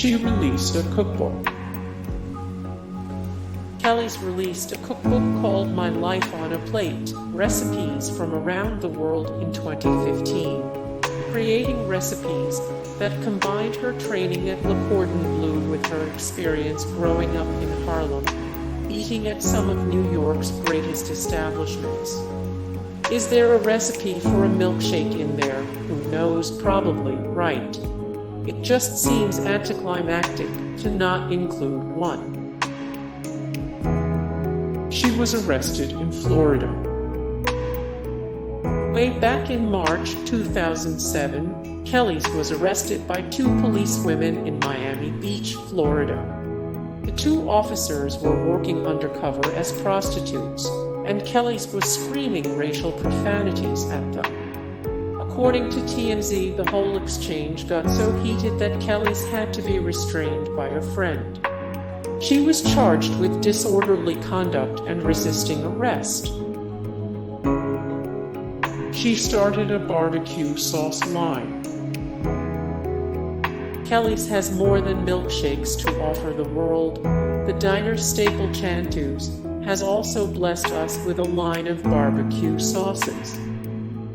She released a cookbook. Kelis released a cookbook called My Life on a Plate, Recipes from Around the World in 2015, creating recipes that combined her training at Le Cordon Bleu with her experience growing up in Harlem, eating at some of New York's greatest establishments. Is there a recipe for a milkshake in there? Who knows? Probably, right? It just seems anticlimactic to not include one. She was arrested in Florida. Way back in March 2007, Kelis was arrested by two policewomen in Miami Beach, Florida. The two officers were working undercover as prostitutes, and Kelis was screaming racial profanities at them. According to TMZ, the whole exchange got so heated that Kelis had to be restrained by a friend. She was charged with disorderly conduct and resisting arrest. She started a barbecue sauce line. Kelis has more than milkshakes to offer the world. The diner's staple Chantus has also blessed us with a line of barbecue sauces.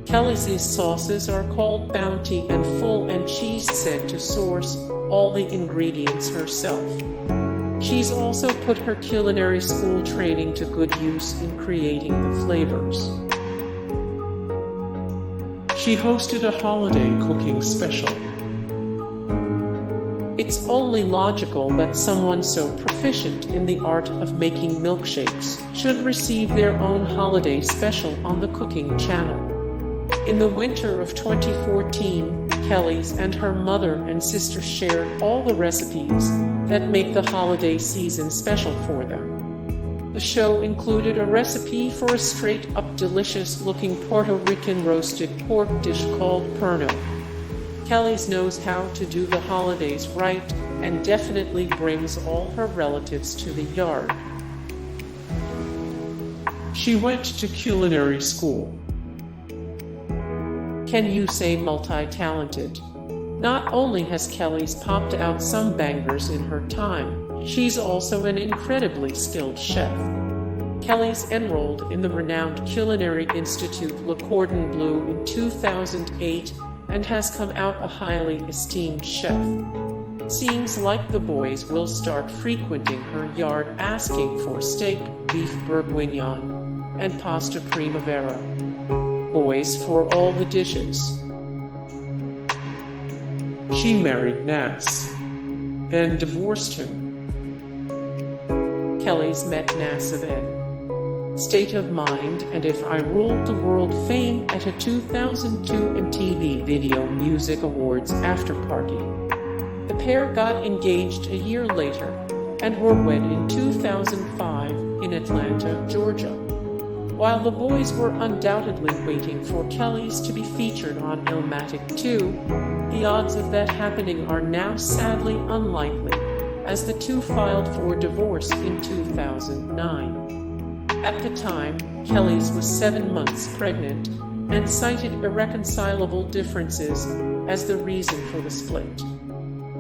Kelis's sauces are called Bounty and Full, and she's said to source all the ingredients herself. She's also put her culinary school training to good use in creating the flavors. She hosted a holiday cooking special. It's only logical that someone so proficient in the art of making milkshakes should receive their own holiday special on the cooking channel. In the winter of 2014, Kelis and her mother and sister shared all the recipes that make the holiday season special for them. The show included a recipe for a straight-up delicious-looking Puerto Rican roasted pork dish called perno. Kelis knows how to do the holidays right and definitely brings all her relatives to the yard. She went to culinary school. Can you say multi-talented? Not only has Kelis popped out some bangers in her time, she's also an incredibly skilled chef. Kelis enrolled in the renowned Culinary Institute Le Cordon Bleu in 2008 and has come out a highly esteemed chef. Seems like the boys will start frequenting her yard asking for steak, beef bourguignon, and pasta primavera. Boys for all the dishes. She married Nas, then divorced him. Kelis met Nas then. State of Mind and If I Ruled the World fame at a 2002 MTV Video Music Awards after-party. The pair got engaged a year later and were wed in 2005 in Atlanta, Georgia. While the boys were undoubtedly waiting for Kelis to be featured on Illmatic 2, the odds of that happening are now sadly unlikely, as the two filed for divorce in 2009. At the time, Kelis was 7 months pregnant and cited irreconcilable differences as the reason for the split.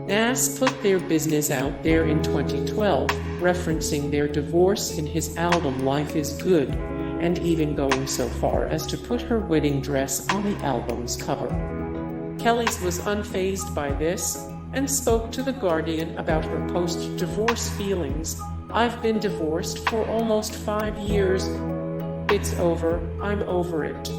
Nas put their business out there in 2012, referencing their divorce in his album Life is Good, and even going so far as to put her wedding dress on the album's cover. Kelis was unfazed by this and spoke to The Guardian about her post-divorce feelings. I've been divorced for almost 5 years. It's over. I'm over it.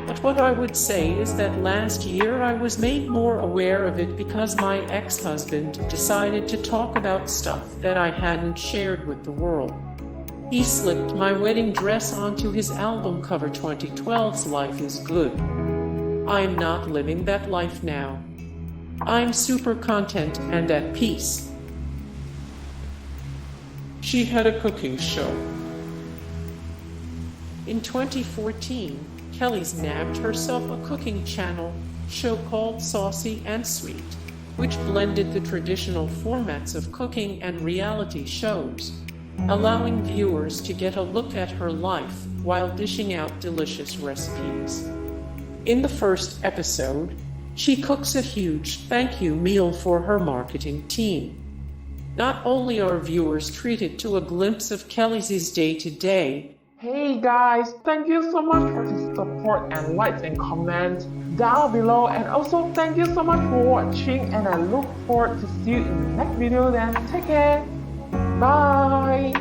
But what I would say is that last year I was made more aware of it because my ex-husband decided to talk about stuff that I hadn't shared with the world. He slipped my wedding dress onto his album cover 2012's Life is Good. I'm not living that life now. I'm super content and at peace. She had a cooking show. In 2014, Kelis nabbed herself a cooking channel show called Saucy and Sweet, which blended the traditional formats of cooking and reality shows, allowing viewers to get a look at her life while dishing out delicious recipes. In the first episode, She cooks a huge thank you meal for her marketing team. Not only are viewers treated to a glimpse of Kelis's day-to-day, Hey guys, thank you so much for the support and likes and comments down below, and also thank you so much for watching, and I look forward to see you in the next video. Then take care. Bye.